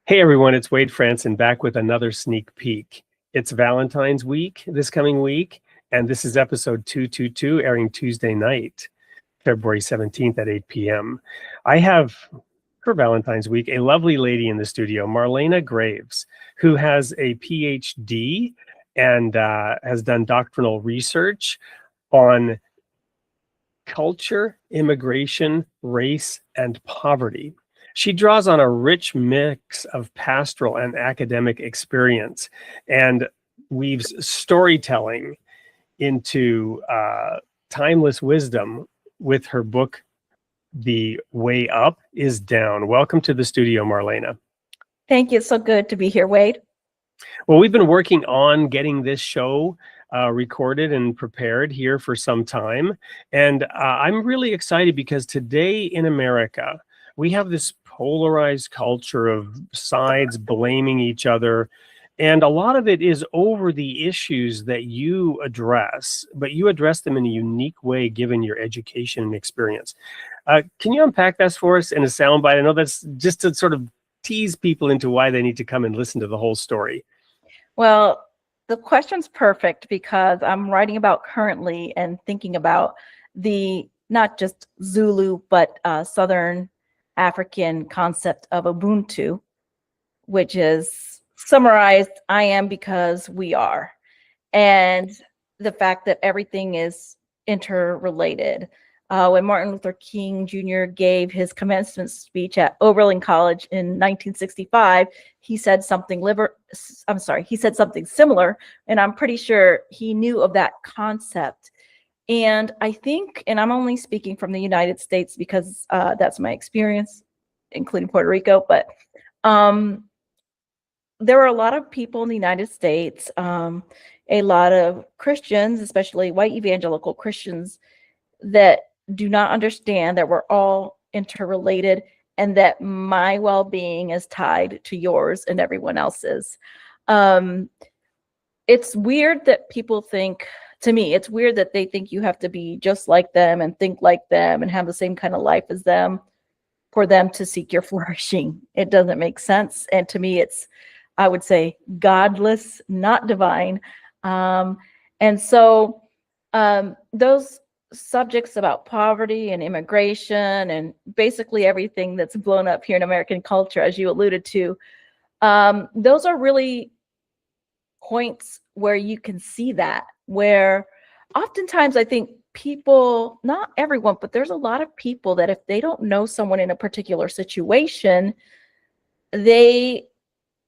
Hey everyone, it's Wade Franson back with another sneak peek. It's Valentine's week this coming week, and this is episode 222 airing Tuesday night, February 17th at 8 p.m. I have, for Valentine's week, a lovely lady in the studio, Marlena Graves, who has a PhD and has done doctoral research on culture, immigration, race, and poverty. She draws on a rich mix of pastoral and academic experience and weaves storytelling into timeless wisdom with her book, The Way Up is Down. Welcome to the studio, Marlena. Thank you. It's so good to be here, Wade. Well, we've been working on getting this show recorded and prepared here for some time. And I'm really excited because today in America, we have this polarized culture of sides blaming each other. And a lot of it is over the issues that you address, but you address them in a unique way given your education and experience. Can you unpack this for us in a soundbite? I know that's just to sort of tease people into why they need to come and listen to the whole story. Well, the question's perfect because I'm writing about currently and thinking about the not just Zulu, but Southern African concept of Ubuntu, which is summarized, I am because we are. And the fact that everything is interrelated. When Martin Luther King Jr. gave his commencement speech at Oberlin College in 1965, he said something similar, and I'm pretty sure he knew of that concept. And I think, and I'm only speaking from the United States because that's my experience, including Puerto Rico, but there are a lot of people in the United States, a lot of Christians, especially white evangelical Christians, that do not understand that we're all interrelated and that my well-being is tied to yours and everyone else's. It's weird that people think, to me, it's weird that they think you have to be just like them and think like them and have the same kind of life as them for them to seek your flourishing. It doesn't make sense. And to me, it's, I would say, godless, not divine. And so those subjects about poverty and immigration and basically everything that's blown up here in American culture, as you alluded to, those are really points where you can see that, where oftentimes I think people, not everyone, but there's a lot of people that if they don't know someone in a particular situation, they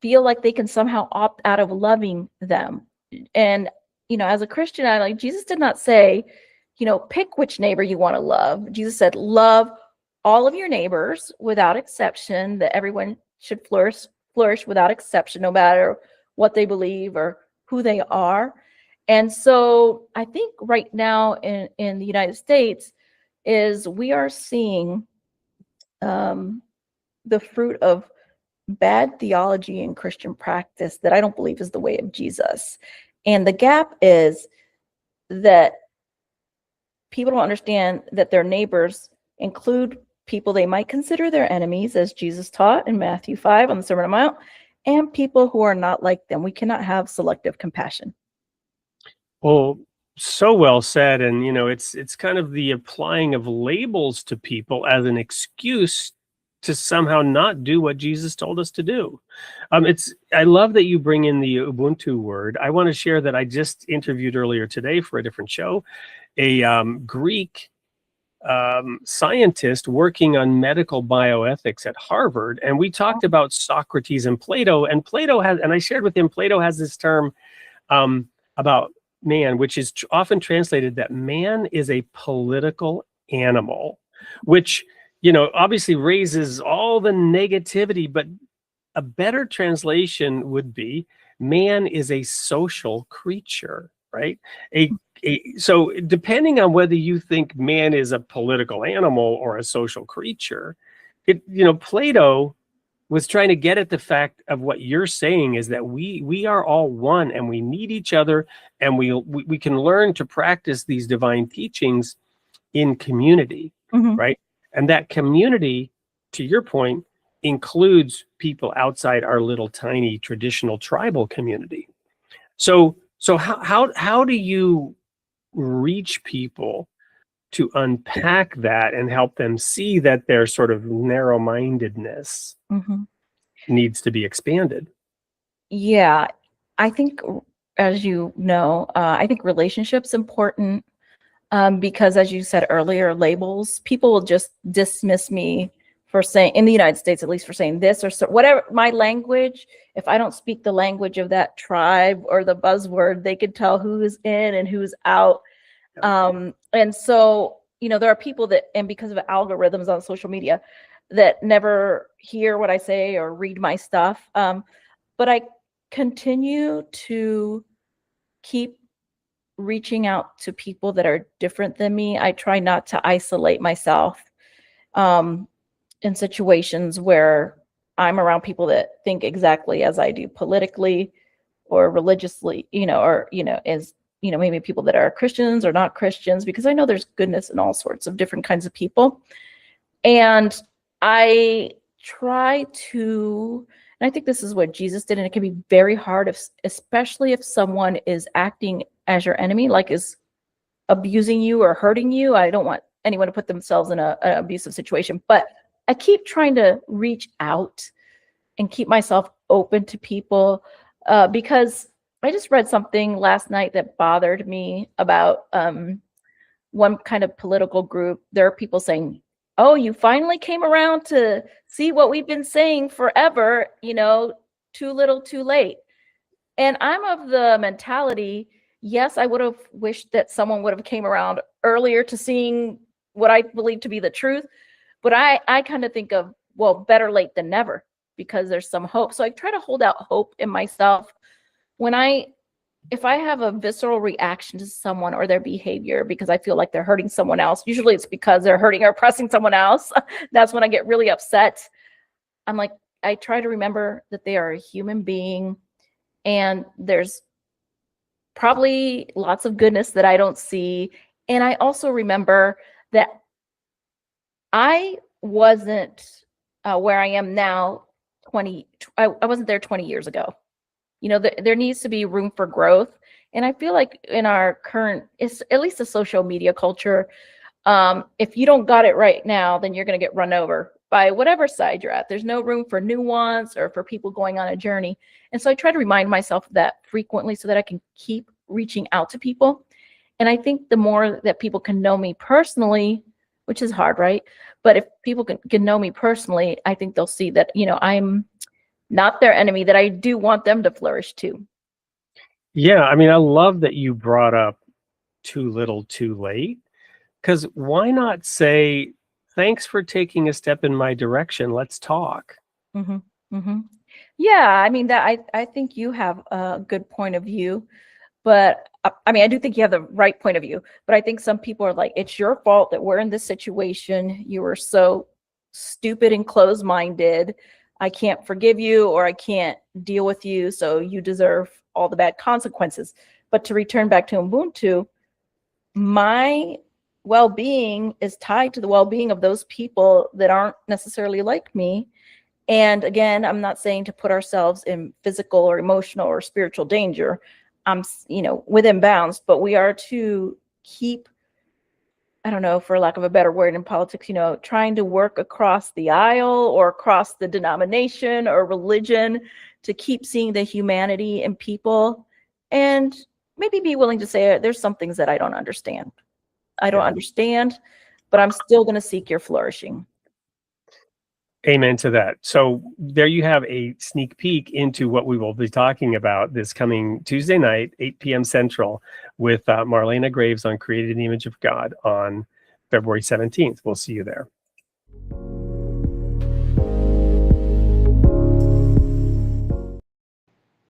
feel like they can somehow opt out of loving them. And, you know, as a Christian, I like, Jesus did not say, you know, pick which neighbor you want to love. Jesus said, love all of your neighbors without exception, that everyone should flourish without exception, no matter what they believe or who they are. And so I think right now in the United States is we are seeing the fruit of bad theology and Christian practice that I don't believe is the way of Jesus. And the gap is that people don't understand that their neighbors include people they might consider their enemies, as Jesus taught in Matthew 5 on the Sermon on the Mount, and people who are not like them. We cannot have selective compassion. Well, so well said. And, you know, it's kind of the applying of labels to people as an excuse to somehow not do what Jesus told us to do. I love that you bring in the Ubuntu word. I want to share that I just interviewed earlier today for a different show, a Greek scientist working on medical bioethics at Harvard. And we talked about Socrates and Plato, and I shared with him, Plato has this term about man, which is often translated that man is a political animal, which, you know, obviously raises all the negativity, but a better translation would be man is a social creature, right? So depending on whether you think man is a political animal or a social creature, Plato was trying to get at the fact of what you're saying is that we are all one and we need each other, and we can learn to practice these divine teachings in community, right? And that community, to your point, includes people outside our little tiny traditional tribal community. So how do you reach people to unpack that and help them see that their sort of narrow-mindedness Mhm. needs to be expanded? Yeah, I think, as you know, I think relationships important, because as you said earlier, labels, people will just dismiss me for saying, in the United States, at least, for saying this or so, whatever my language. If I don't speak the language of that tribe or the buzzword, they could tell who's in and who's out. And so, there are people that, and because of algorithms on social media, that never hear what I say or read my stuff. But I continue to keep reaching out to people that are different than me. I try not to isolate myself um, in situations where I'm around people that think exactly as I do politically or religiously, or, as, maybe people that are Christians or not Christians, because I know there's goodness in all sorts of different kinds of people. And I try to, and I think this is what Jesus did, and it can be very hard, especially if someone is acting as your enemy, like is abusing you or hurting you. I don't want anyone to put themselves in an abusive situation, but I keep trying to reach out and keep myself open to people, because I just read something last night that bothered me about one kind of political group. There are people saying, "Oh, you finally came around to see what we've been saying forever, too little, too late." And I'm of the mentality, yes, I would have wished that someone would have came around earlier to seeing what I believe to be the truth. But I kind of think of, well, better late than never, because there's some hope. So I try to hold out hope in myself when if I have a visceral reaction to someone or their behavior because I feel like they're hurting someone else. Usually it's because they're hurting or oppressing someone else. That's when I get really upset. I'm like, I try to remember that they are a human being, and there's probably lots of goodness that I don't see. And I also remember that I wasn't where I am now. I wasn't there 20 years ago. There needs to be room for growth. And I feel like in our current, at least the social media culture, if you don't got it right now, then you're going to get run over by whatever side you're at. There's no room for nuance or for people going on a journey. And so I try to remind myself of that frequently so that I can keep reaching out to people. And I think the more that people can know me personally, which is hard, right? But if people can know me personally, I think they'll see that, I'm not their enemy, that I do want them to flourish too. Yeah, I mean, I love that you brought up too little, too late, because why not say, thanks for taking a step in my direction. Let's talk. Mm-hmm. Mm-hmm. Yeah, I mean, that I think you have a good point of view, but I mean, I do think you have the right point of view, but I think some people are like, it's your fault that we're in this situation. You were so stupid and closed-minded. I can't forgive you, or I can't deal with you, so you deserve all the bad consequences. But to return back to Ubuntu, my well-being is tied to the well-being of those people that aren't necessarily like me. And again, I'm not saying to put ourselves in physical or emotional or spiritual danger. I'm, within bounds, but we are to keep, I don't know, for lack of a better word in politics, trying to work across the aisle or across the denomination or religion to keep seeing the humanity in people, and maybe be willing to say, there's some things that I don't understand. But I'm still going to seek your flourishing. Amen to that. So there you have a sneak peek into what we will be talking about this coming Tuesday night, 8 p.m. Central, with Marlena Graves on Created in the Image of God on February 17th. We'll see you there.